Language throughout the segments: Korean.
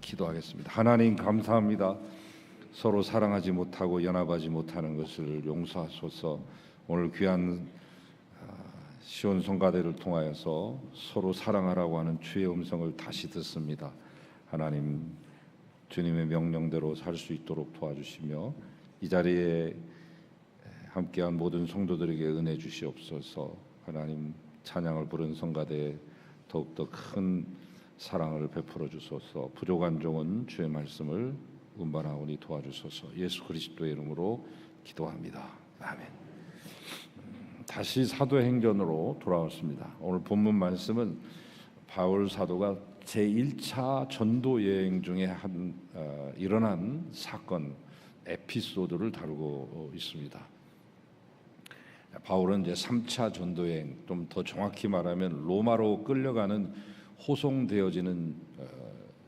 기도하겠습니다. 하나님 감사합니다. 서로 사랑하지 못하고 연합하지 못하는 것을 용서하소서. 오늘 귀한 시온 성가대를 통하여서 서로 사랑하라고 하는 주의 음성을 다시 듣습니다. 하나님, 주님의 명령대로 살 수 있도록 도와주시며 이 자리에 함께한 모든 성도들에게 은혜 주시옵소서. 하나님, 찬양을 부른 성가대에 더욱더 큰 사랑을 베풀어 주소서. 부족한 종은 주의 말씀을 운반하오니 도와주소서. 예수 그리스도의 이름으로 기도합니다. 아멘. 다시 사도행전으로 돌아왔습니다. 오늘 본문 말씀은 바울 사도가 제1차 전도 여행 중에 일어난 사건 에피소드를 다루고 있습니다. 바울은 이제 3차 전도 여행, 좀 더 정확히 말하면 로마로 끌려가는 호송되어지는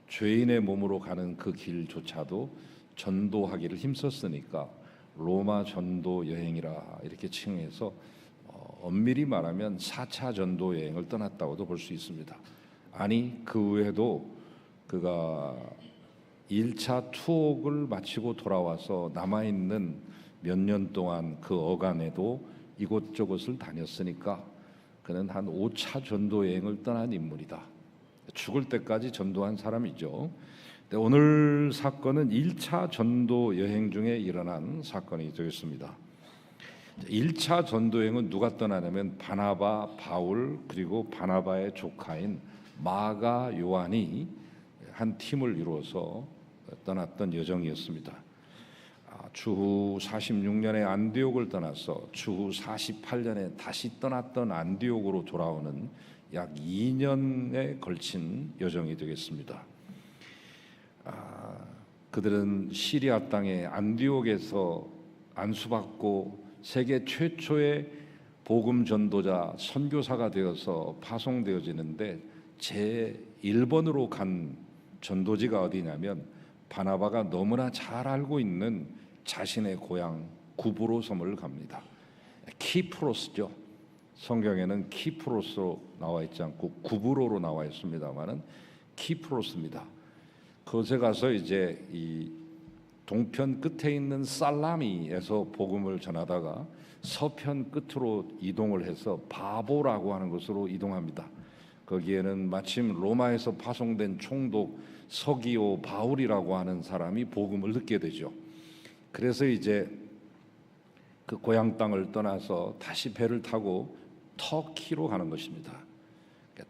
죄인의 몸으로 가는 그 길조차도 전도하기를 힘썼으니까 로마 전도 여행이라 이렇게 칭해서 엄밀히 말하면 4차 전도 여행을 떠났다고도 볼 수 있습니다. 아니, 그 외에도 그가 1차 투옥을 마치고 돌아와서 남아있는 몇 년 동안 그 어간에도 이곳저곳을 다녔으니까 그는 한 5차 전도 여행을 떠난 인물이다. 죽을 때까지 전도한 사람이죠. 근데 오늘 사건은 1차 전도 여행 중에 일어난 사건이 되겠습니다. 1차 전도 여행은 누가 떠나냐면 바나바, 바울, 그리고 바나바의 조카인 마가, 요한이 한 팀을 이루어서 떠났던 여정이었습니다. 추후 46년에 안디옥을 떠나서 추후 48년에 다시 떠났던 안디옥으로 돌아오는 약 2년에 걸친 여정이 되겠습니다. 그들은 시리아 땅의 안디옥에서 안수받고 세계 최초의 복음 전도자 선교사가 되어서 파송되어지는데 제1번으로 간 전도지가 어디냐면 바나바가 너무나 잘 알고 있는 자신의 고향 구브로 섬을 갑니다. 키프로스죠. 성경에는 키프로스로 나와 있지 않고 구브로로 나와 있습니다만은 키프로스입니다. 그곳에 가서 이제 이 동편 끝에 있는 살라미에서 복음을 전하다가 서편 끝으로 이동을 해서 바보라고 하는 곳으로 이동합니다. 거기에는 마침 로마에서 파송된 총독 서기오 바울이라고 하는 사람이 복음을 듣게 되죠. 그래서 이제 그 고향 땅을 떠나서 다시 배를 타고 터키로 가는 것입니다.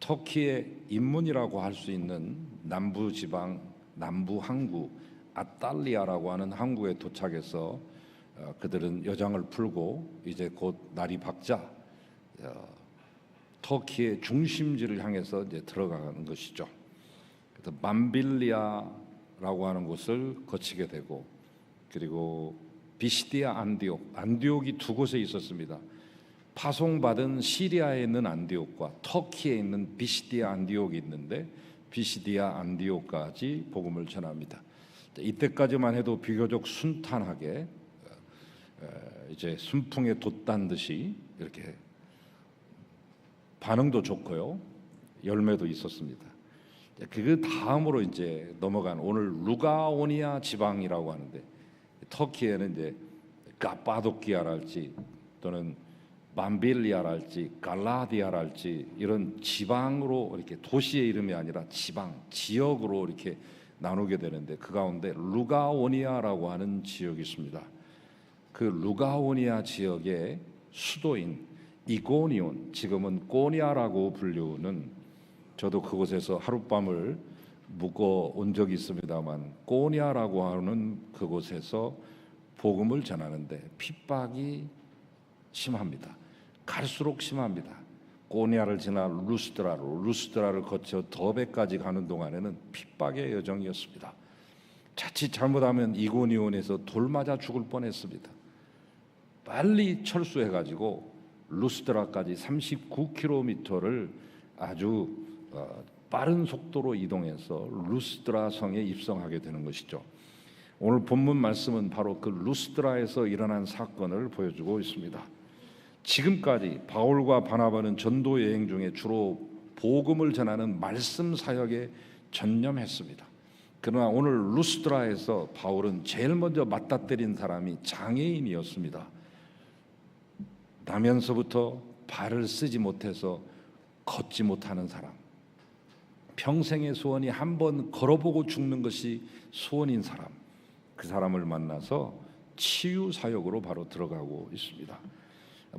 터키의 인문이라고 할 수 있는 남부 지방, 남부 항구 아탈리아라고 하는 항구에 도착해서 그들은 여장을 풀고 이제 곧 날이 밝자 터키의 중심지를 향해서 이제 들어가는 것이죠. 그래서 맘빌리아라고 하는 곳을 거치게 되고, 그리고 비시디아 안디옥이 두 곳에 있었습니다. 파송받은 시리아에 있는 안디옥과 터키에 있는 비시디아 안디옥이 있는데 비시디아 안디옥까지 복음을 전합니다. 이때까지만 해도 비교적 순탄하게 이제 순풍에 돛단 듯이 이렇게 반응도 좋고요, 열매도 있었습니다. 그 다음으로 이제 넘어간 오늘 루가오니아 지방이라고 하는데, 터키에는 이제 카파도키아랄지 또는 맘빌리아랄지 갈라디아랄지 이런 지방으로 이렇게 도시의 이름이 아니라 지방, 지역으로 이렇게 나누게 되는데 그 가운데 루가오니아라고 하는 지역이 있습니다. 그 루가오니아 지역의 수도인 이고니온, 지금은 꼬니아라고 불리우는, 저도 그곳에서 하룻밤을 묵어 온 적이 있습니다만 꼬니아라고 하는 그곳에서 복음을 전하는데 핍박이 심합니다. 갈수록 심합니다. 꼬니아를 지나 루스드라를 거쳐 더베까지 가는 동안에는 핍박의 여정이었습니다. 자칫 잘못하면 이고니온에서 돌 맞아 죽을 뻔했습니다. 빨리 철수해가지고 루스드라까지 39km를 아주 빠른 속도로 이동해서 루스드라 성에 입성하게 되는 것이죠. 오늘 본문 말씀은 바로 그 루스드라에서 일어난 사건을 보여주고 있습니다. 지금까지 바울과 바나바는 전도 여행 중에 주로 복음을 전하는 말씀 사역에 전념했습니다. 그러나 오늘 루스드라에서 바울은 제일 먼저 맞닥뜨린 사람이 장애인이었습니다. 나면서부터 발을 쓰지 못해서 걷지 못하는 사람, 평생의 소원이 한번 걸어보고 죽는 것이 소원인 사람, 그 사람을 만나서 치유 사역으로 바로 들어가고 있습니다.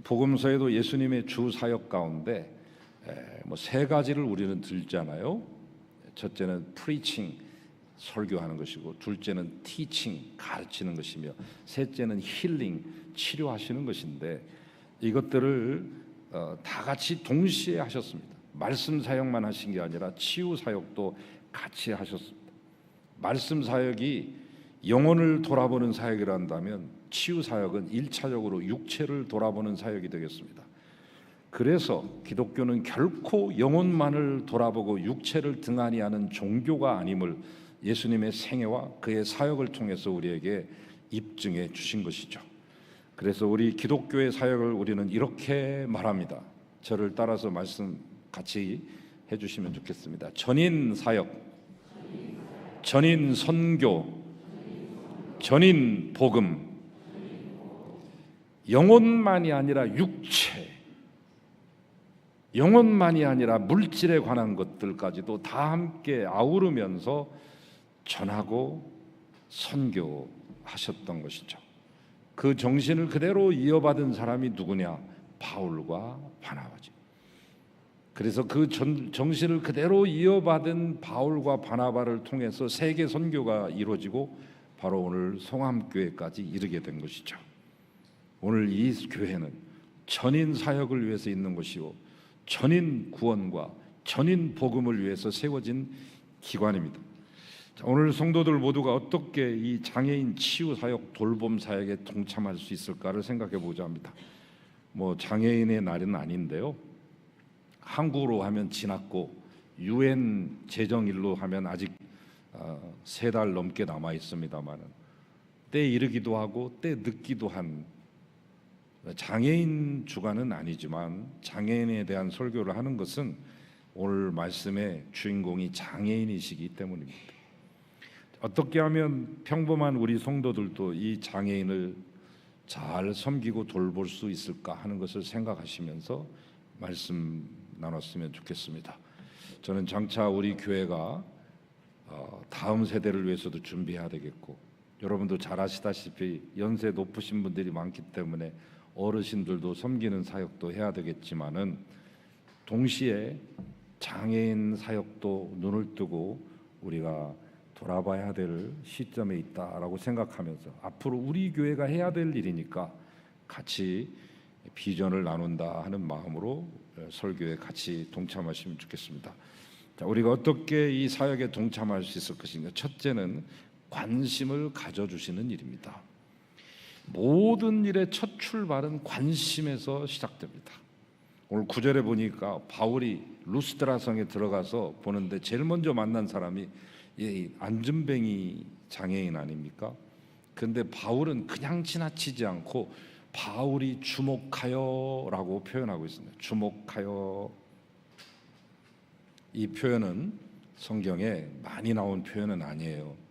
복음서에도 예수님의 주 사역 가운데 세 가지를 우리는 들잖아요. 첫째는 preaching, 설교하는 것이고, 둘째는 teaching, 가르치는 것이며, 셋째는 healing, 치료하시는 것인데, 이것들을 다 같이 동시에 하셨습니다. 말씀 사역만 하신 게 아니라 치유 사역도 같이 하셨습니다. 말씀 사역이 영혼을 돌아보는 사역이라 한다면, 치유 사역은 1차적으로 육체를 돌아보는 사역이 되겠습니다. 그래서 기독교는 결코 영혼만을 돌아보고 육체를 등한히 하는 종교가 아님을 예수님의 생애와 그의 사역을 통해서 우리에게 입증해 주신 것이죠. 그래서 우리 기독교의 사역을 우리는 이렇게 말합니다. 저를 따라서 말씀 같이 해주시면 좋겠습니다. 전인 사역, 전인 선교, 전인 복음, 영혼만이 아니라 육체, 영혼만이 아니라 물질에 관한 것들까지도 다 함께 아우르면서 전하고 선교하셨던 것이죠. 그 정신을 그대로 이어받은 사람이 누구냐? 바울과 바나바죠. 그래서 그 정신을 그대로 이어받은 바울과 바나바를 통해서 세계 선교가 이루어지고 바로 오늘 송암교회까지 이르게 된 것이죠. 오늘 이 교회는 전인 사역을 위해서 있는 것이요, 전인 구원과 전인 복음을 위해서 세워진 기관입니다. 오늘 성도들 모두가 어떻게 이 장애인 치유 사역, 돌봄 사역에 동참할 수 있을까를 생각해 보자 합니다. 장애인의 날은 아닌데요, 한국으로 하면 지났고 UN 제정일로 하면 아직 3달 넘게 남아 있습니다만은 때 이르기도 하고 때 늦기도 한 장애인 주간은 아니지만, 장애인에 대한 설교를 하는 것은 오늘 말씀의 주인공이 장애인이시기 때문입니다. 어떻게 하면 평범한 우리 성도들도 이 장애인을 잘 섬기고 돌볼 수 있을까 하는 것을 생각하시면서 말씀 나눴으면 좋겠습니다. 저는 장차 우리 교회가 다음 세대를 위해서도 준비해야 되겠고, 여러분도 잘 아시다시피 연세 높으신 분들이 많기 때문에 어르신들도 섬기는 사역도 해야 되겠지만은, 동시에 장애인 사역도 눈을 뜨고 우리가 돌아봐야 될 시점에 있다라고 생각하면서 앞으로 우리 교회가 해야 될 일이니까 같이 비전을 나눈다 하는 마음으로 설교에 같이 동참하시면 좋겠습니다. 자, 우리가 어떻게 이 사역에 동참할 수 있을 것인가? 첫째는 관심을 가져주시는 일입니다. 모든 일의 첫 출발은 관심에서 시작됩니다. 오늘 9절에 보니까 바울이 루스드라 성에 들어가서 보는데 제일 먼저 만난 사람이 안전뱅이 장애인 아닙니까? 그런데 바울은 그냥 지나치지 않고 바울이 주목하여라고 표현하고 있습니다. 주목하여. 이 표현은 성경에 많이 나온 표현은 아니에요.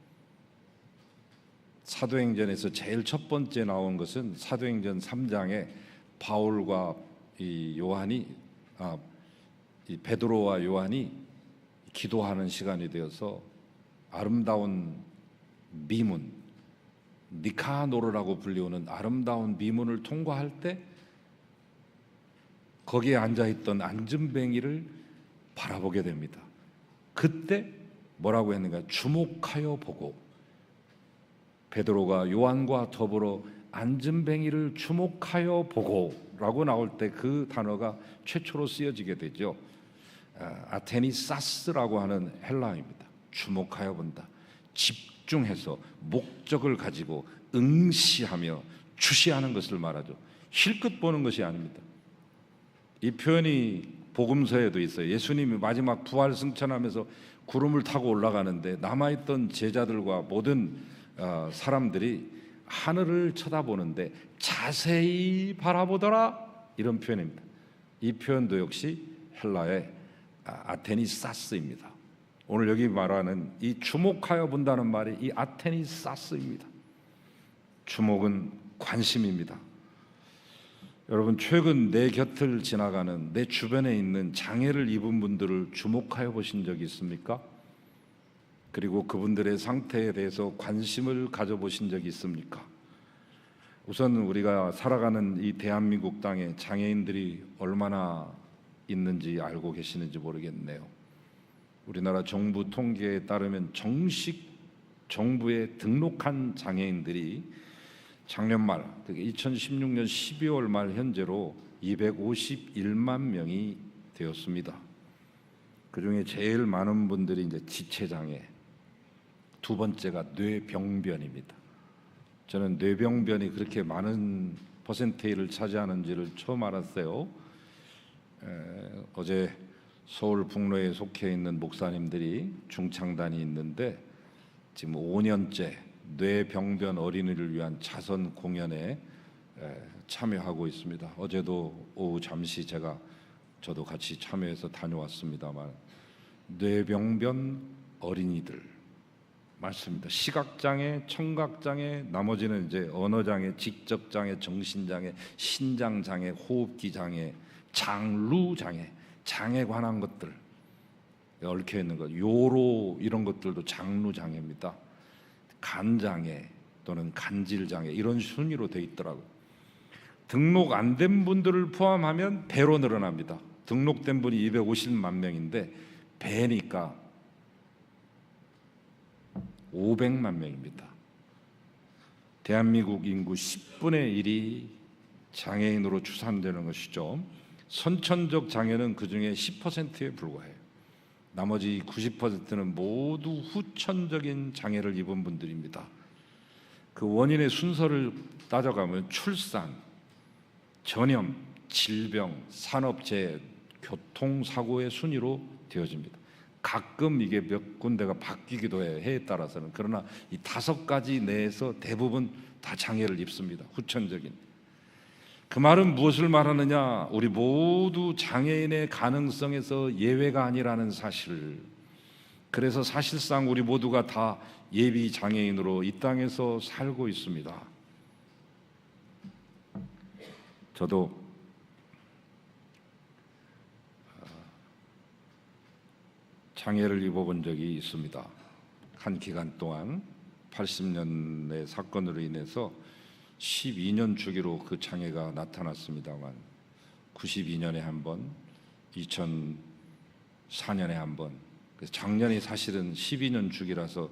사도행전에서 제일 첫 번째 나온 것은 사도행전 3장에 바울과 이 베드로와 요한이 기도하는 시간이 되어서 아름다운 미문, 니카노르라고 불리우는 아름다운 미문을 통과할 때 거기에 앉아있던 안전뱅이를 바라보게 됩니다. 그때 뭐라고 했는가? 주목하여 보고. 베드로가 요한과 더불어 안전뱅이를 주목하여 보고 라고 나올 때 그 단어가 최초로 쓰여지게 되죠. 아테니사스라고 하는 헬라어입니다. 주목하여 본다, 집중해서 목적을 가지고 응시하며 주시하는 것을 말하죠. 실끝 보는 것이 아닙니다. 이 표현이 복음서에도 있어요. 예수님이 마지막 부활 승천하면서 구름을 타고 올라가는데 남아있던 제자들과 모든 사람들이 하늘을 쳐다보는데 자세히 바라보더라, 이런 표현입니다. 이 표현도 역시 헬라의 아테니사스입니다. 오늘 여기 말하는 이 주목하여 본다는 말이 이 아테니사스입니다. 주목은 관심입니다. 여러분, 최근 내 곁을 지나가는 내 주변에 있는 장애를 입은 분들을 주목하여 보신 적이 있습니까? 그리고 그분들의 상태에 대해서 관심을 가져보신 적이 있습니까? 우선 우리가 살아가는 이 대한민국 땅에 장애인들이 얼마나 있는지 알고 계시는지 모르겠네요. 우리나라 정부 통계에 따르면 정식 정부에 등록한 장애인들이 작년 말, 2016년 12월 말 현재로 251만 명이 되었습니다. 그중에 제일 많은 분들이 이제 지체장애, 두 번째가 뇌병변입니다. 저는 뇌병변이 그렇게 많은 퍼센테이를 차지하는지를 처음 알았어요. 어제 서울 북로에 속해 있는 목사님들이 중창단이 있는데 지금 5년째 뇌병변 어린이를 위한 자선 공연에 참여하고 있습니다. 어제도 오후 잠시 저도 같이 참여해서 다녀왔습니다만, 뇌병변 어린이들 맞습니다. 시각장애, 청각장애, 나머지는 이제 언어장애, 지적장애, 정신장애, 신장장애, 호흡기장애, 장루장애, 장애에 관한 것들 얽혀 있는 것, 요로 이런 것들도 장루장애입니다. 간장애 또는 간질장애 이런 순위로 돼 있더라고요. 등록 안 된 분들을 포함하면 배로 늘어납니다. 등록된 분이 250만 명인데 배니까 500만 명입니다. 대한민국 인구 10분의 1이 장애인으로 추산되는 것이죠. 선천적 장애는 그중에 10%에 불과해요. 나머지 90%는 모두 후천적인 장애를 입은 분들입니다. 그 원인의 순서를 따져가면 출산, 전염, 질병, 산업재해, 교통사고의 순위로 되어집니다. 가끔 이게 몇 군데가 바뀌기도 해요, 해에 따라서는. 그러나 이 5가지 내에서 대부분 다 장애를 입습니다. 후천적인. 그 말은 무엇을 말하느냐? 우리 모두 장애인의 가능성에서 예외가 아니라는 사실. 그래서 사실상 우리 모두가 다 예비 장애인으로 이 땅에서 살고 있습니다. 저도 장애를 입어본 적이 있습니다. 한 기간 동안 80년의 사건으로 인해서 12년 주기로 그 장애가 나타났습니다만 92년에 한 번, 2004년에 한 번, 작년이 사실은 12년 주기라서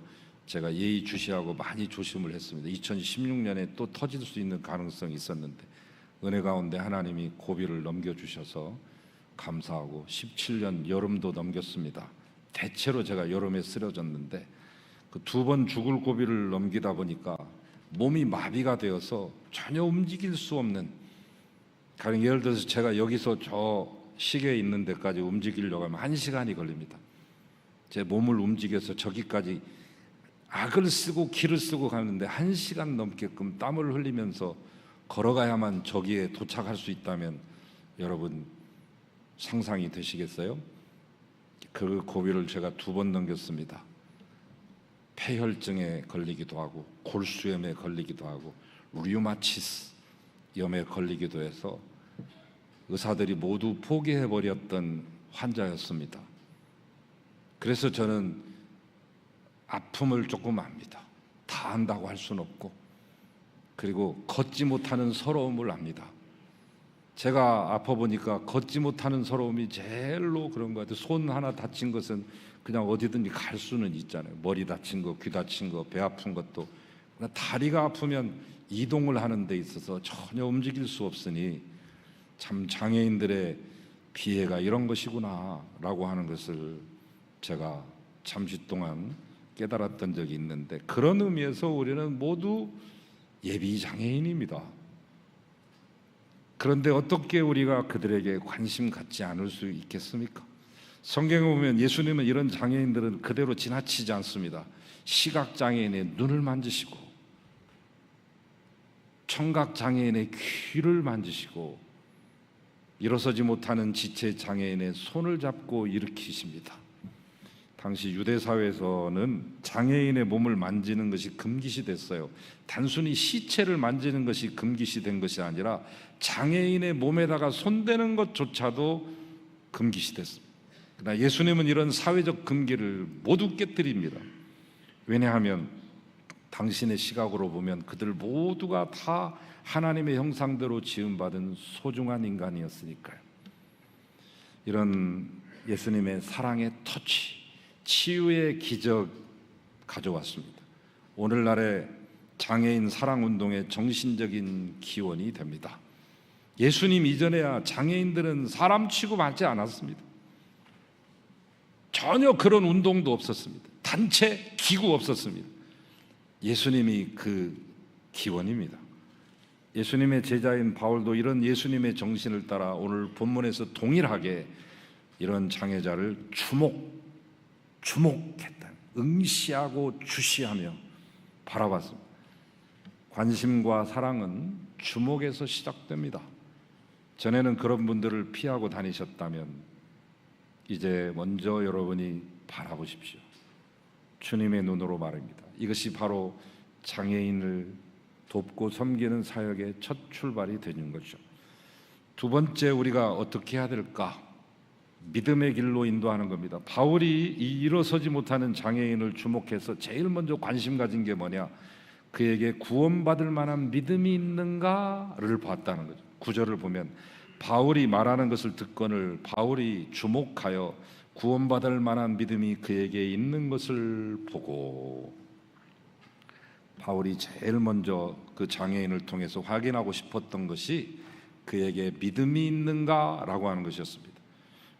제가 예의주시하고 많이 조심을 했습니다. 2016년에 또 터질 수 있는 가능성이 있었는데 은혜 가운데 하나님이 고비를 넘겨주셔서 감사하고 17년 여름도 넘겼습니다. 대체로 제가 여름에 쓰러졌는데 그 2번 죽을 고비를 넘기다 보니까 몸이 마비가 되어서 전혀 움직일 수 없는, 가령 예를 들어서 제가 여기서 저 시계에 있는 데까지 움직이려고 하면 1시간이 걸립니다. 제 몸을 움직여서 저기까지 악을 쓰고 기를 쓰고 가는데 1시간 넘게끔 땀을 흘리면서 걸어가야만 저기에 도착할 수 있다면 여러분 상상이 되시겠어요? 그 고비를 제가 2번 넘겼습니다. 폐혈증에 걸리기도 하고 골수염에 걸리기도 하고 류마티스 염에 걸리기도 해서 의사들이 모두 포기해버렸던 환자였습니다. 그래서 저는 아픔을 조금 압니다. 다 안다고 할 수는 없고, 그리고 걷지 못하는 서러움을 압니다. 제가 아파 보니까 걷지 못하는 서러움이 제일로 그런 것 같아요. 손 하나 다친 것은 그냥 어디든지 갈 수는 있잖아요. 머리 다친 거, 귀 다친 거, 배 아픈 것도. 그러나 다리가 아프면 이동을 하는 데 있어서 전혀 움직일 수 없으니 참 장애인들의 비애가 이런 것이구나 라고 하는 것을 제가 잠시 동안 깨달았던 적이 있는데, 그런 의미에서 우리는 모두 예비 장애인입니다. 그런데 어떻게 우리가 그들에게 관심 갖지 않을 수 있겠습니까? 성경에 보면 예수님은 이런 장애인들은 그대로 지나치지 않습니다. 시각장애인의 눈을 만지시고 청각장애인의 귀를 만지시고 일어서지 못하는 지체장애인의 손을 잡고 일으키십니다. 당시 유대 사회에서는 장애인의 몸을 만지는 것이 금기시 됐어요. 단순히 시체를 만지는 것이 금기시 된 것이 아니라 장애인의 몸에다가 손대는 것조차도 금기시 됐습니다. 그러나 예수님은 이런 사회적 금기를 모두 깨뜨립니다. 왜냐하면 당신의 시각으로 보면 그들 모두가 다 하나님의 형상대로 지음받은 소중한 인간이었으니까요. 이런 예수님의 사랑의 터치, 치유의 기적 가져왔습니다. 오늘날의 장애인 사랑운동의 정신적인 기원이 됩니다. 예수님 이전에야 장애인들은 사람 취급하지 않았습니다. 전혀 그런 운동도 없었습니다. 단체 기구 없었습니다. 예수님이 그 기원입니다. 예수님의 제자인 바울도 이런 예수님의 정신을 따라 오늘 본문에서 동일하게 이런 장애자를 주목했다. 응시하고 주시하며 바라봤습니다. 관심과 사랑은 주목에서 시작됩니다. 전에는 그런 분들을 피하고 다니셨다면 이제 먼저 여러분이 바라보십시오. 주님의 눈으로 말입니다. 이것이 바로 장애인을 돕고 섬기는 사역의 첫 출발이 되는 거죠. 두 번째, 우리가 어떻게 해야 될까? 믿음의 길로 인도하는 겁니다. 바울이 이 일어서지 못하는 장애인을 주목해서 제일 먼저 관심 가진 게 뭐냐? 그에게 구원받을 만한 믿음이 있는가를 봤다는 거죠. 구절을 보면 바울이 말하는 것을 듣거늘 바울이 주목하여 구원받을 만한 믿음이 그에게 있는 것을 보고, 바울이 제일 먼저 그 장애인을 통해서 확인하고 싶었던 것이 그에게 믿음이 있는가라고 하는 것이었습니다.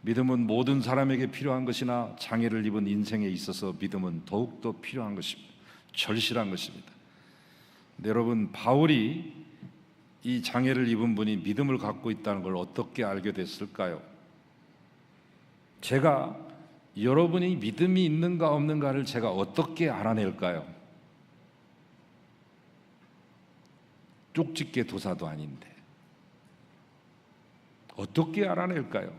믿음은 모든 사람에게 필요한 것이나 장애를 입은 인생에 있어서 믿음은 더욱더 필요한 것입니다. 절실한 것입니다. 여러분, 바울이 이 장애를 입은 분이 믿음을 갖고 있다는 걸 어떻게 알게 됐을까요? 제가 여러분이 믿음이 있는가 없는가를 제가 어떻게 알아낼까요? 쪽집게 도사도 아닌데 어떻게 알아낼까요?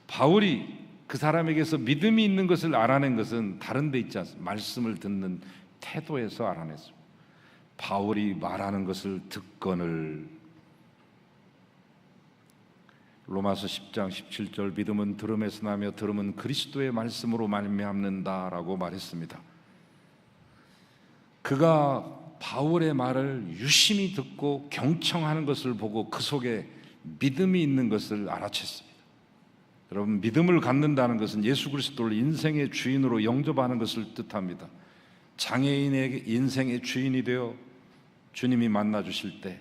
바울이 그 사람에게서 믿음이 있는 것을 알아낸 것은 다른 데 있지 않습니다. 말씀을 듣는 태도에서 알아냈습니다. 바울이 말하는 것을 듣거늘, 로마서 10장 17절 믿음은 들음에서 나며 들음은 그리스도의 말씀으로 말미암는다라고 말했습니다. 그가 바울의 말을 유심히 듣고 경청하는 것을 보고 그 속에 믿음이 있는 것을 알아챘습니다. 여러분, 믿음을 갖는다는 것은 예수 그리스도를 인생의 주인으로 영접하는 것을 뜻합니다. 장애인의 인생의 주인이 되어 주님이 만나 주실 때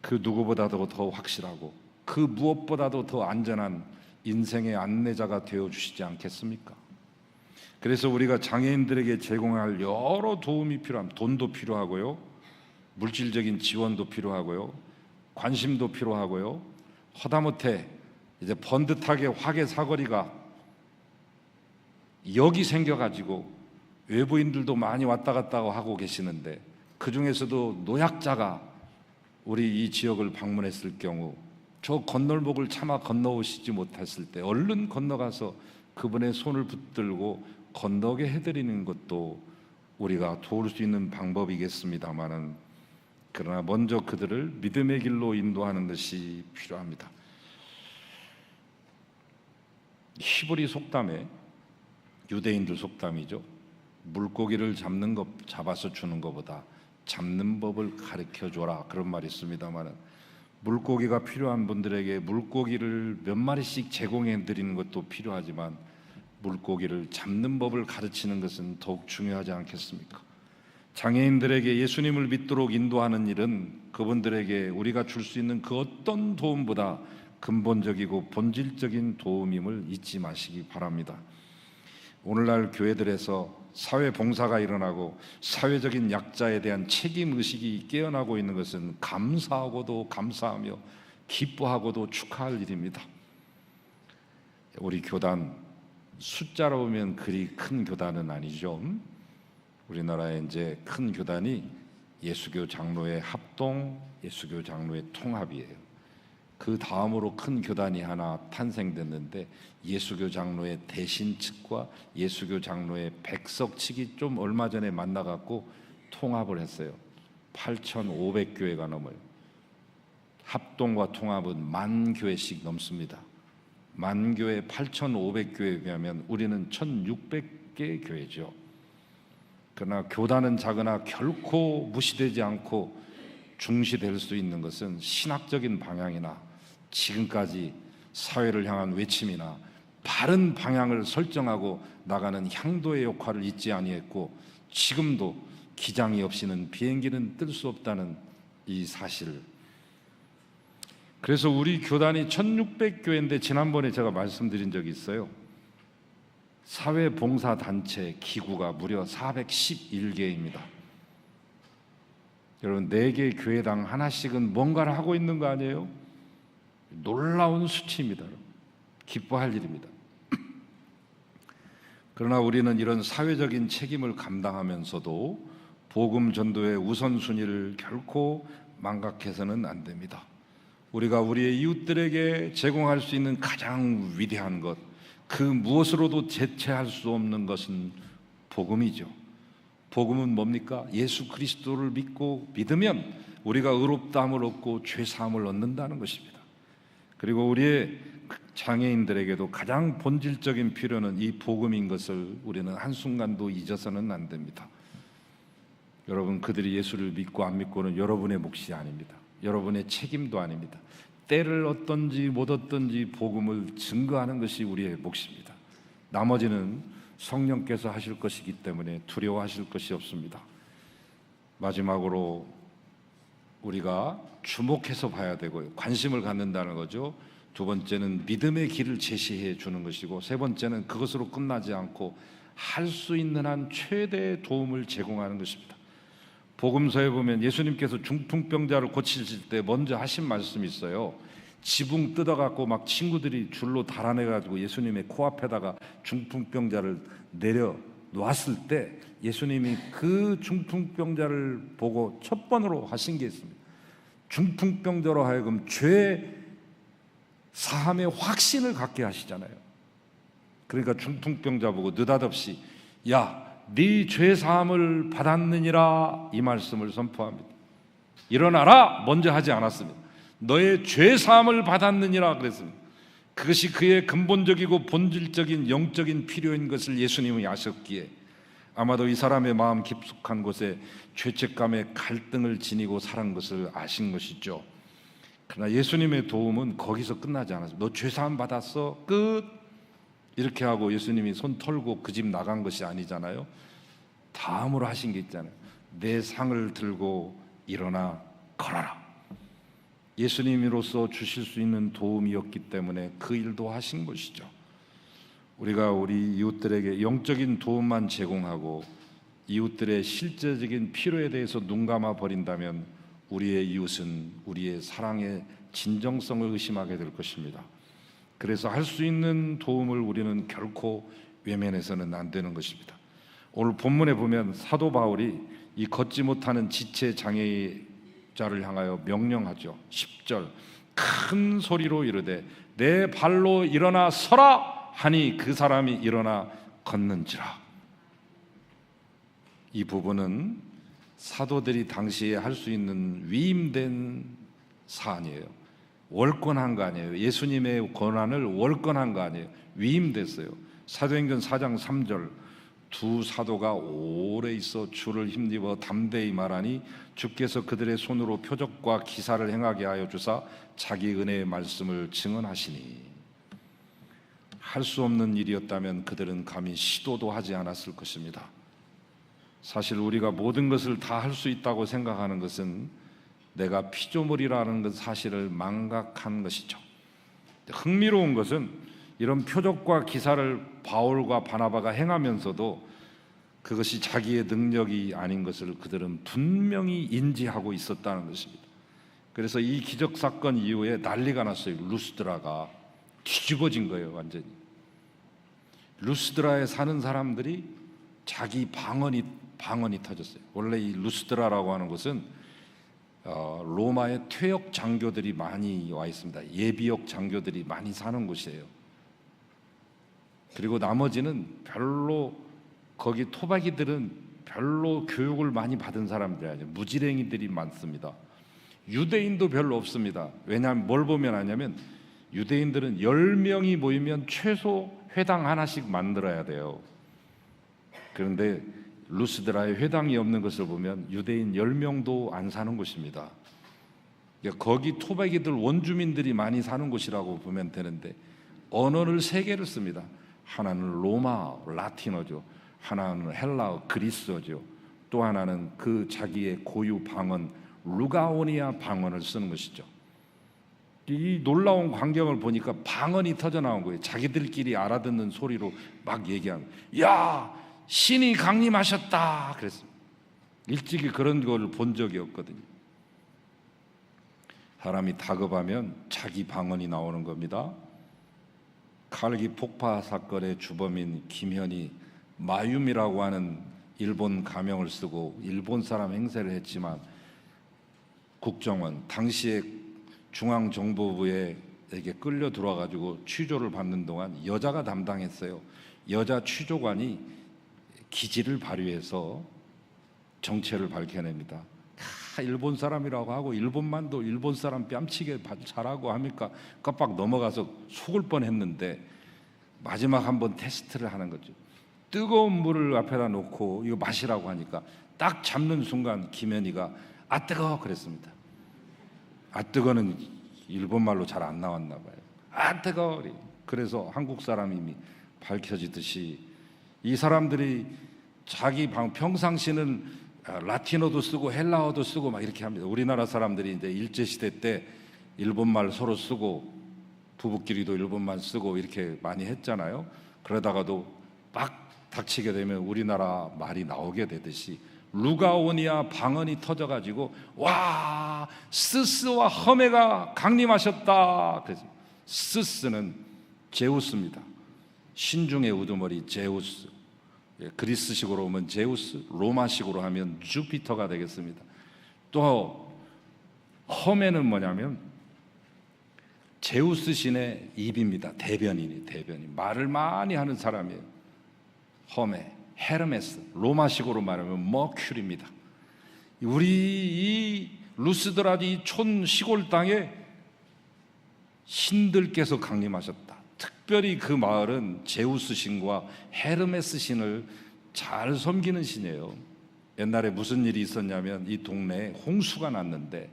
그 누구보다도 더 확실하고 그 무엇보다도 더 안전한 인생의 안내자가 되어 주시지 않겠습니까? 그래서 우리가 장애인들에게 제공할 여러 도움이 필요합니다. 돈도 필요하고요, 물질적인 지원도 필요하고요, 관심도 필요하고요, 허다못해 이제 번듯하게 화개 사거리가 여기 생겨가지고 외부인들도 많이 왔다 갔다 하고 계시는데 그 중에서도 노약자가 우리 이 지역을 방문했을 경우 저 건널목을 차마 건너오시지 못했을 때 얼른 건너가서 그분의 손을 붙들고 건너게 해드리는 것도 우리가 도울 수 있는 방법이겠습니다마는, 그러나 먼저 그들을 믿음의 길로 인도하는 것이 필요합니다. 히브리 속담에, 유대인들 속담이죠, 물고기를 잡는 것, 잡아서 주는 것보다 잡는 법을 가르쳐줘라, 그런 말이 있습니다만, 물고기가 필요한 분들에게 물고기를 몇 마리씩 제공해 드리는 것도 필요하지만 물고기를 잡는 법을 가르치는 것은 더욱 중요하지 않겠습니까? 장애인들에게 예수님을 믿도록 인도하는 일은 그분들에게 우리가 줄 수 있는 그 어떤 도움보다 근본적이고 본질적인 도움임을 잊지 마시기 바랍니다. 오늘날 교회들에서 사회봉사가 일어나고 사회적인 약자에 대한 책임의식이 깨어나고 있는 것은 감사하고도 감사하며 기뻐하고도 축하할 일입니다. 우리 교단, 숫자로 보면 그리 큰 교단은 아니죠. 우리나라에 이제 큰 교단이 예수교 장로의 합동, 예수교 장로의 통합이에요. 그 다음으로 큰 교단이 하나 탄생됐는데 예수교 장로의 대신 측과 예수교 장로의 백석 측이 좀 얼마 전에 만나갖고 통합을 했어요. 8,500교회가 넘어요. 합동과 통합은 10,000교회씩 넘습니다. 10,000교회 8,500교회에 비하면 우리는 1,600개 교회죠. 그러나 교단은 작으나 결코 무시되지 않고 중시될 수 있는 것은 신학적인 방향이나 지금까지 사회를 향한 외침이나 바른 방향을 설정하고 나가는 향도의 역할을 잊지 아니했고, 지금도 기장이 없이는 비행기는 뜰 수 없다는 이 사실. 그래서 우리 교단이 1,600교회인데 지난번에 제가 말씀드린 적이 있어요. 사회봉사단체 기구가 무려 411개입니다. 여러분, 4개 교회당 하나씩은 뭔가를 하고 있는 거 아니에요? 놀라운 수치입니다. 기뻐할 일입니다. 그러나 우리는 이런 사회적인 책임을 감당하면서도 복음 전도의 우선순위를 결코 망각해서는 안 됩니다. 우리가 우리의 이웃들에게 제공할 수 있는 가장 위대한 것, 그 무엇으로도 대체할 수 없는 것은 복음이죠. 복음은 뭡니까? 예수 그리스도를 믿으면 우리가 의롭다함을 얻고 죄사함을 얻는다는 것입니다. 그리고 우리의 장애인들에게도 가장 본질적인 필요는 이 복음인 것을 우리는 한순간도 잊어서는 안 됩니다. 여러분, 그들이 예수를 믿고 안 믿고는 여러분의 몫이 아닙니다. 여러분의 책임도 아닙니다. 때를 얻든지 못 얻든지 복음을 증거하는 것이 우리의 몫입니다. 나머지는 성령께서 하실 것이기 때문에 두려워하실 것이 없습니다. 마지막으로 우리가 주목해서 봐야 되고요, 관심을 갖는다는 거죠. 두 번째는 믿음의 길을 제시해 주는 것이고, 세 번째는 그것으로 끝나지 않고 할 수 있는 한 최대의 도움을 제공하는 것입니다. 복음서에 보면 예수님께서 중풍병자를 고치실 때 먼저 하신 말씀이 있어요. 지붕 뜯어갖고 막 친구들이 줄로 달아내가지고 예수님의 코앞에다가 중풍병자를 내려 놓았을 때 예수님이 그 중풍병자를 보고 첫 번으로 하신 게 있습니다. 중풍병자로 하여금 죄 사함의 확신을 갖게 하시잖아요. 그러니까 중풍병자 보고 느닷없이 야, 네 죄 사함을 받았느니라, 이 말씀을 선포합니다. 일어나라 먼저 하지 않았습니다. 너의 죄 사함을 받았느니라 그랬습니다. 그것이 그의 근본적이고 본질적인 영적인 필요인 것을 예수님이 아셨기에 아마도 이 사람의 마음 깊숙한 곳에 죄책감의 갈등을 지니고 살은 것을 아신 것이죠. 그러나 예수님의 도움은 거기서 끝나지 않았어요. 너 죄 사함 받았어? 끝! 이렇게 하고 예수님이 손 털고 그 집 나간 것이 아니잖아요. 다음으로 하신 게 있잖아요. 내 상을 들고 일어나 걸어라. 예수님으로서 주실 수 있는 도움이었기 때문에 그 일도 하신 것이죠. 우리가 우리 이웃들에게 영적인 도움만 제공하고 이웃들의 실제적인 필요에 대해서 눈감아 버린다면 우리의 이웃은 우리의 사랑의 진정성을 의심하게 될 것입니다. 그래서 할 수 있는 도움을 우리는 결코 외면해서는 안 되는 것입니다. 오늘 본문에 보면 사도 바울이 이 걷지 못하는 지체 장애자를 향하여 명령하죠. 10절, 큰 소리로 이르되 내 발로 일어나 서라 하니 그 사람이 일어나 걷는지라. 이 부분은 사도들이 당시에 할 수 있는 위임된 사안이에요. 월권한 거 아니에요. 예수님의 권한을 월권한 거 아니에요. 위임됐어요. 사도행전 4장 3절, 두 사도가 오래 있어 주를 힘입어 담대히 말하니 주께서 그들의 손으로 표적과 기사를 행하게 하여 주사 자기 은혜의 말씀을 증언하시니. 할 수 없는 일이었다면 그들은 감히 시도도 하지 않았을 것입니다. 사실 우리가 모든 것을 다 할 수 있다고 생각하는 것은 내가 피조물이라는 것 사실을 망각한 것이죠. 흥미로운 것은 이런 표적과 기사를 바울과 바나바가 행하면서도 그것이 자기의 능력이 아닌 것을 그들은 분명히 인지하고 있었다는 것입니다. 그래서 이 기적 사건 이후에 난리가 났어요. 루스드라가 뒤집어진 거예요. 완전히. 루스드라에 사는 사람들이 자기 방언이 터졌어요. 원래 이 루스드라라고 하는 것은 로마의 퇴역 장교들이 많이 와 있습니다. 예비역 장교들이 많이 사는 곳이에요. 그리고 나머지는 별로, 거기 토박이들은 별로 교육을 많이 받은 사람들이 아니에요. 무지랭이들이 많습니다. 유대인도 별로 없습니다. 왜냐하면 뭘 보면 아냐면 유대인들은 10명이 모이면 최소 회당 하나씩 만들어야 돼요. 그런데 루스드라에 회당이 없는 것을 보면 유대인 10명도 안 사는 곳입니다. 거기 토박이들, 원주민들이 많이 사는 곳이라고 보면 되는데 언어를 3개를 씁니다. 하나는 로마, 라틴어죠. 하나는 헬라어, 그리스어죠. 또 하나는 그 자기의 고유 방언, 루가오니아 방언을 쓰는 것이죠. 이 놀라운 광경을 보니까 방언이 터져 나온 거예요. 자기들끼리 알아듣는 소리로 막 얘기하는 거예요. 야, 신이 강림하셨다 그랬습니다. 일찍이 그런 걸 본 적이 없거든요. 사람이 다급하면 자기 방언이 나오는 겁니다. 칼기 폭파 사건의 주범인 김현이 마윰이라고 하는 일본 가명을 쓰고 일본 사람 행세를 했지만 국정원, 당시에 중앙정보부에게 끌려 들어와가지고 취조를 받는 동안 여자가 담당했어요. 여자 취조관이 기지를 발휘해서 정체를 밝혀냅니다. 일본 사람이라고 하고 일본만도 일본 사람 뺨치게 잘하고 하니까 깜빡 넘어가서 속을 뻔했는데 마지막 한번 테스트를 하는 거죠. 뜨거운 물을 앞에다 놓고 이거 마시라고 하니까 딱 잡는 순간 김현희가 아 뜨거 그랬습니다. 아 뜨거는 일본말로 잘 안 나왔나 봐요. 아 뜨거. 그래서 한국 사람이 이미 밝혀지듯이 이 사람들이 자기 평상시는 라틴어도 쓰고 헬라어도 쓰고 막 이렇게 합니다. 우리나라 사람들이 이제 일제시대 때 일본말 서로 쓰고 부부끼리도 일본말 쓰고 이렇게 많이 했잖아요. 그러다가도 막 닥치게 되면 우리나라 말이 나오게 되듯이 루가오니아 방언이 터져가지고 와 스스와 허메가 강림하셨다. 그래서 스스는 제우스입니다. 신중의 우두머리 제우스. 그리스식으로 오면 제우스, 로마식으로 하면 주피터가 되겠습니다. 또 허메는 뭐냐면 제우스 신의 입입니다. 대변인. 말을 많이 하는 사람이에요. 허메, 헤르메스, 로마식으로 말하면 머큐리입니다. 우리 이 루스드라디 촌 시골 땅에 신들께서 강림하셨다. 특별히 그 마을은 제우스 신과 헤르메스 신을 잘 섬기는 신이에요. 옛날에 무슨 일이 있었냐면 이 동네에 홍수가 났는데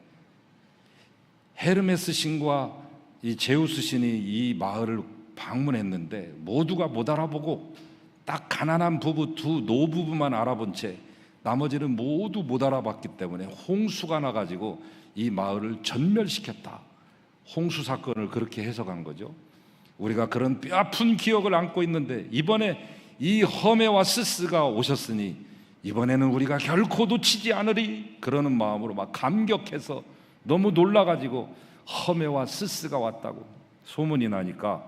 헤르메스 신과 이 제우스 신이 이 마을을 방문했는데 모두가 못 알아보고 딱 가난한 부부 두 노부부만 알아본 채 나머지는 모두 못 알아봤기 때문에 홍수가 나가지고 이 마을을 전멸시켰다. 홍수 사건을 그렇게 해석한 거죠. 우리가 그런 뼈아픈 기억을 안고 있는데 이번에 이 허메와 스스가 오셨으니 이번에는 우리가 결코 놓치지 않으리 그러는 마음으로 막 감격해서 너무 놀라가지고 허메와 스스가 왔다고 소문이 나니까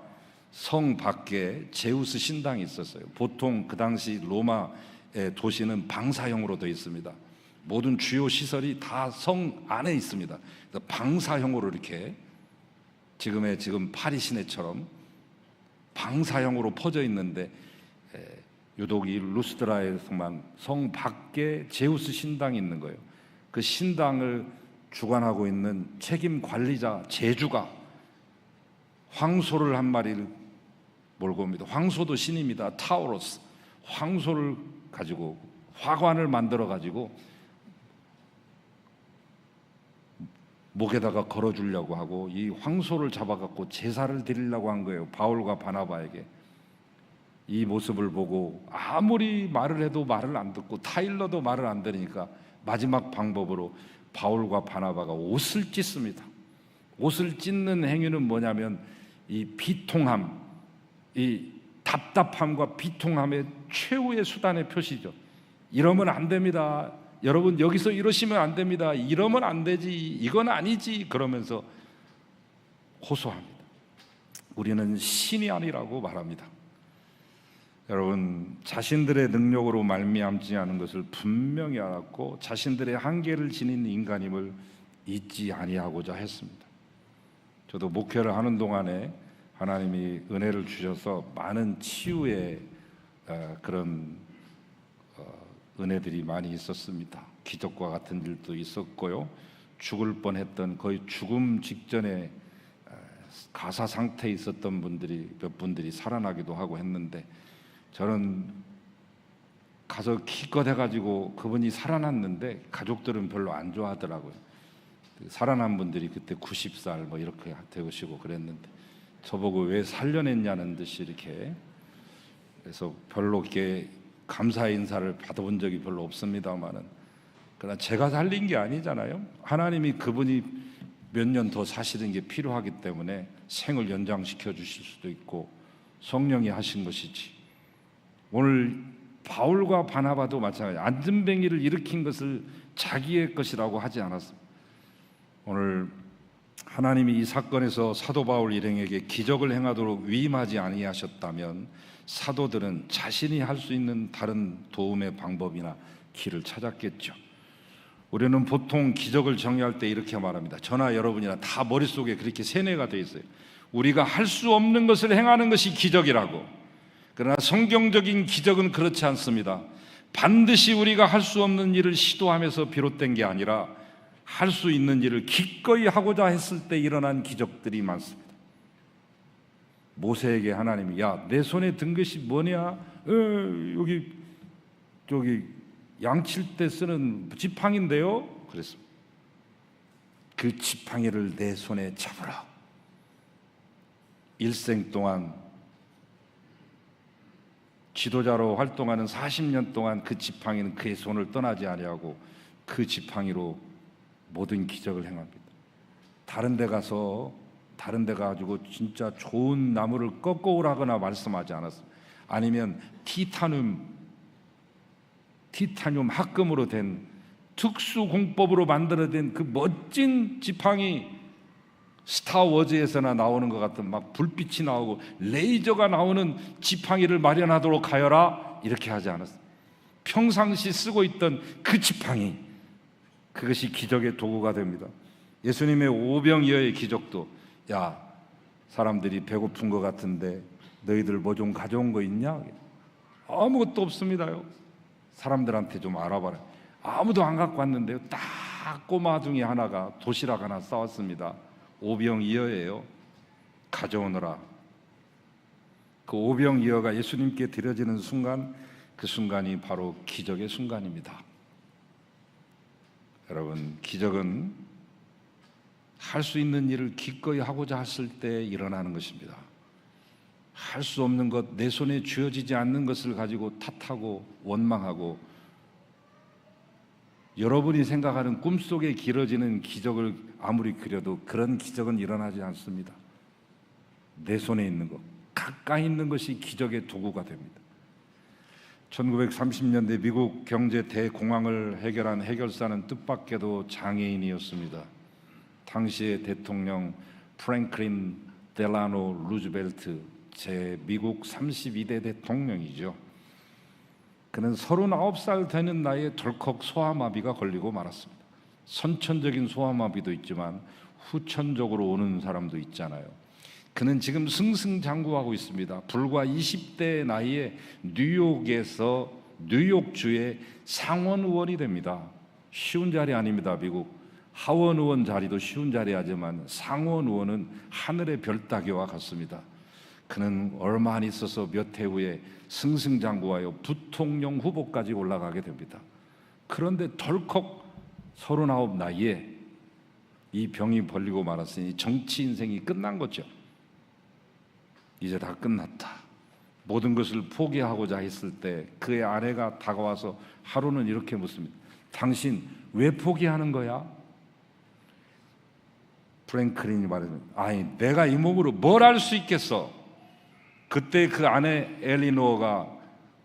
성 밖에 제우스 신당이 있었어요. 보통 그 당시 로마의 도시는 방사형으로 되어 있습니다. 모든 주요 시설이 다 성 안에 있습니다. 그래서 방사형으로 이렇게 지금 파리 시내처럼 방사형으로 퍼져 있는데 유독 이 루스드라에서만 성 밖에 제우스 신당이 있는 거예요. 그 신당을 주관하고 있는 책임 관리자 제주가 황소를 한 마리를 몰고 옵니다. 황소도 신입니다. 타우로스. 황소를 가지고 화관을 만들어 가지고 목에다가 걸어주려고 하고 이 황소를 잡아갖고 제사를 드리려고 한 거예요. 바울과 바나바에게. 이 모습을 보고 아무리 말을 해도 말을 안 듣고 타일러도 말을 안 들으니까 마지막 방법으로 바울과 바나바가 옷을 찢습니다. 옷을 찢는 행위는 뭐냐면 이 비통함, 이 답답함과 비통함의 최후의 수단의 표시죠. 이러면 안 됩니다. 여러분 여기서 이러시면 안 됩니다. 이러면 안 되지. 이건 아니지. 그러면서 호소합니다. 우리는 신이 아니라고 말합니다. 여러분 자신들의 능력으로 말미암지 않은 것을 분명히 알았고 자신들의 한계를 지닌 인간임을 잊지 아니하고자 했습니다. 저도 목회를 하는 동안에 하나님이 은혜를 주셔서 많은 치유의 그런 은혜들이 많이 있었습니다. 기적과 같은 일도 있었고요. 죽을 뻔했던 거의 죽음 직전에 가사 상태에 있었던 몇 분들이 살아나기도 하고 했는데, 저는 가서 기껏 해가지고 그분이 살아났는데 가족들은 별로 안 좋아하더라고요. 살아난 분들이 그때 90살 뭐 이렇게 되시고 그랬는데, 저보고 왜 살려냈냐는 듯이 이렇게, 그래서 별로 이렇게 감사 인사를 받아본 적이 별로 없습니다만은, 그러나 제가 살린 게 아니잖아요. 하나님이 그분이 몇 년 더 사시는 게 필요하기 때문에 생을 연장시켜 주실 수도 있고 성령이 하신 것이지. 오늘 바울과 바나바도 마찬가지, 안전뱅이를 일으킨 것을 자기의 것이라고 하지 않았습니다. 오늘 하나님이 이 사건에서 사도 바울 일행에게 기적을 행하도록 위임하지 아니하셨다면 사도들은 자신이 할 수 있는 다른 도움의 방법이나 길을 찾았겠죠. 우리는 보통 기적을 정의할 때 이렇게 말합니다. 저나 여러분이나 다 머릿속에 그렇게 세뇌가 되어 있어요. 우리가 할 수 없는 것을 행하는 것이 기적이라고. 그러나 성경적인 기적은 그렇지 않습니다. 반드시 우리가 할 수 없는 일을 시도하면서 비롯된 게 아니라 할 수 있는 일을 기꺼이 하고자 했을 때 일어난 기적들이 많습니다. 모세에게 하나님이 야, 내 손에 든 것이 뭐냐? 저기 양칠 때 쓰는 지팡인데요. 그랬습니다. 그 지팡이를 내 손에 잡으라. 일생 동안 지도자로 활동하는 40년 동안 그 지팡이는 그의 손을 떠나지 아니하고 그 지팡이로 모든 기적을 행합니다. 다른 데 가가지고 진짜 좋은 나무를 꺾어오라거나 말씀하지 않았습니다. 아니면 티타늄 합금으로 된 특수 공법으로 만들어진 그 멋진 지팡이, 스타워즈에서나 나오는 것 같은 막 불빛이 나오고 레이저가 나오는 지팡이를 마련하도록 하여라, 이렇게 하지 않았습니다. 평상시 쓰고 있던 그 지팡이, 그것이 기적의 도구가 됩니다. 예수님의 오병이어의 기적도, 야, 사람들이 배고픈 것 같은데 너희들 뭐 좀 가져온 거 있냐? 아무것도 없습니다요. 사람들한테 좀 알아봐라. 아무도 안 갖고 왔는데요, 딱 꼬마 중에 하나가 도시락 하나 싸왔습니다. 오병이어예요. 가져오너라. 그 오병이어가 예수님께 드려지는 순간, 그 순간이 바로 기적의 순간입니다. 여러분, 기적은 할 수 있는 일을 기꺼이 하고자 했을 때 일어나는 것입니다. 할 수 없는 것, 내 손에 쥐어지지 않는 것을 가지고 탓하고 원망하고, 여러분이 생각하는 꿈속에 길어지는 기적을 아무리 그려도 그런 기적은 일어나지 않습니다. 내 손에 있는 것, 가까이 있는 것이 기적의 도구가 됩니다. 1930년대 미국 경제 대공황을 해결한 해결사는 뜻밖에도 장애인이었습니다. 당시의 대통령 프랭클린 델라노 루즈벨트, 제 미국 32대 대통령이죠. 그는 39살 되는 나이에 덜컥 소아마비가 걸리고 말았습니다. 선천적인 소아마비도 있지만 후천적으로 오는 사람도 있잖아요. 그는 지금 승승장구하고 있습니다. 불과 20대 나이에 뉴욕주의 상원의원이 됩니다. 쉬운 자리 아닙니다. 미국 하원의원 자리도 쉬운 자리 하지만 상원의원은 하늘의 별 따기와 같습니다. 그는 얼마 안 있어서 몇 해 후에 승승장구하여 부통령 후보까지 올라가게 됩니다. 그런데 덜컥 39 나이에 이 병이 벌리고 말았으니 정치 인생이 끝난 거죠. 이제 다 끝났다. 모든 것을 포기하고자 했을 때 그의 아내가 다가와서 하루는 이렇게 묻습니다. 당신 왜 포기하는 거야? 프랭클린이 말했습니다. 아니, 내가 이 몸으로 뭘 할 수 있겠어? 그때 그 아내 엘리노어가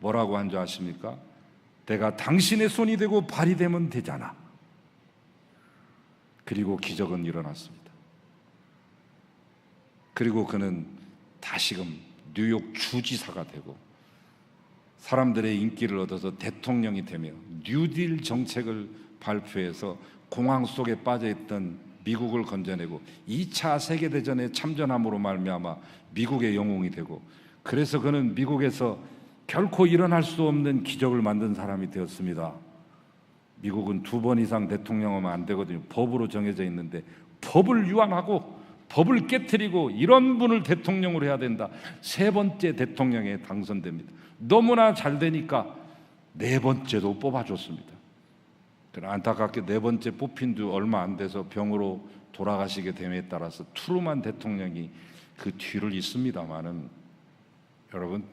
뭐라고 한 줄 아십니까? 내가 당신의 손이 되고 발이 되면 되잖아. 그리고 기적은 일어났습니다. 그리고 그는 다시금 뉴욕 주지사가 되고 사람들의 인기를 얻어서 대통령이 되며 뉴딜 정책을 발표해서 공황 속에 빠져있던 미국을 건져내고 2차 세계대전에 참전함으로 말미암아 미국의 영웅이 되고, 그래서 그는 미국에서 결코 일어날 수 없는 기적을 만든 사람이 되었습니다. 미국은 2번 이상 대통령하면 안 되거든요. 법으로 정해져 있는데 법을 위반하고 법을 깨트리고 이런 분을 대통령으로 해야 된다. 3번째 대통령에 당선됩니다. 너무나 잘 되니까 4번째도 뽑아줬습니다. 그러나 안타깝게 4번째 뽑힌 지 얼마 안 돼서 병으로 돌아가시게 됨에 따라서 트루만 대통령이 그 뒤를 잇습니다마는, 여러분,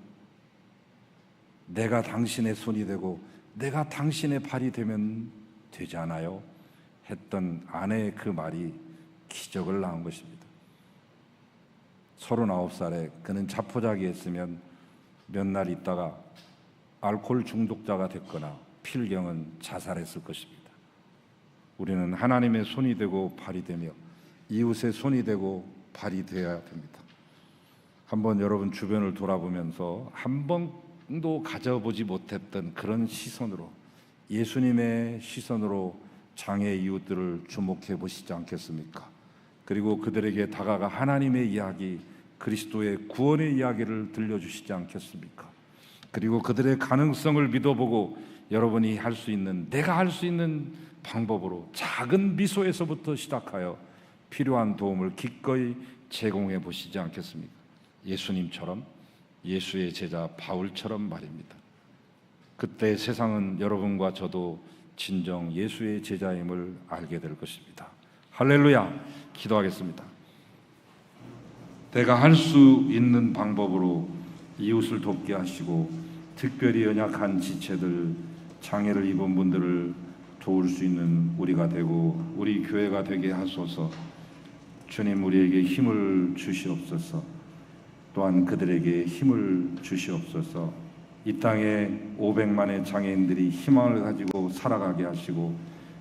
내가 당신의 손이 되고 내가 당신의 발이 되면 되지 않아요? 했던 아내의 그 말이 기적을 낳은 것입니다. 39살에 그는 자포자기했으면 몇 날 있다가 알코올 중독자가 됐거나 필경은 자살했을 것입니다. 우리는 하나님의 손이 되고 발이 되며 이웃의 손이 되고 발이 되어야 됩니다. 한번 여러분 주변을 돌아보면서 한 번도 가져보지 못했던 그런 시선으로, 예수님의 시선으로 장애 이웃들을 주목해 보시지 않겠습니까? 그리고 그들에게 다가가 하나님의 이야기, 그리스도의 구원의 이야기를 들려주시지 않겠습니까? 그리고 그들의 가능성을 믿어보고 여러분이 할 수 있는, 내가 할 수 있는 방법으로 작은 미소에서부터 시작하여 필요한 도움을 기꺼이 제공해 보시지 않겠습니까? 예수님처럼, 예수의 제자 바울처럼 말입니다. 그때 세상은 여러분과 저도 진정 예수의 제자임을 알게 될 것입니다. 할렐루야. 기도하겠습니다. 내가 할 수 있는 방법으로 이웃을 돕게 하시고, 특별히 연약한 지체들, 장애를 입은 분들을 도울 수 있는 우리가 되고 우리 교회가 되게 하소서. 주님, 우리에게 힘을 주시옵소서. 또한 그들에게 힘을 주시옵소서. 이 땅에 500만의 장애인들이 희망을 가지고 살아가게 하시고,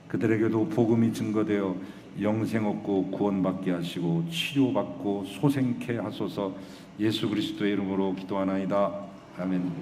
그들에게도 복음이 증거되어 영생 얻고 구원받게 하시고 치료받고 소생케 하소서. 예수 그리스도의 이름으로 기도하나이다. 아멘.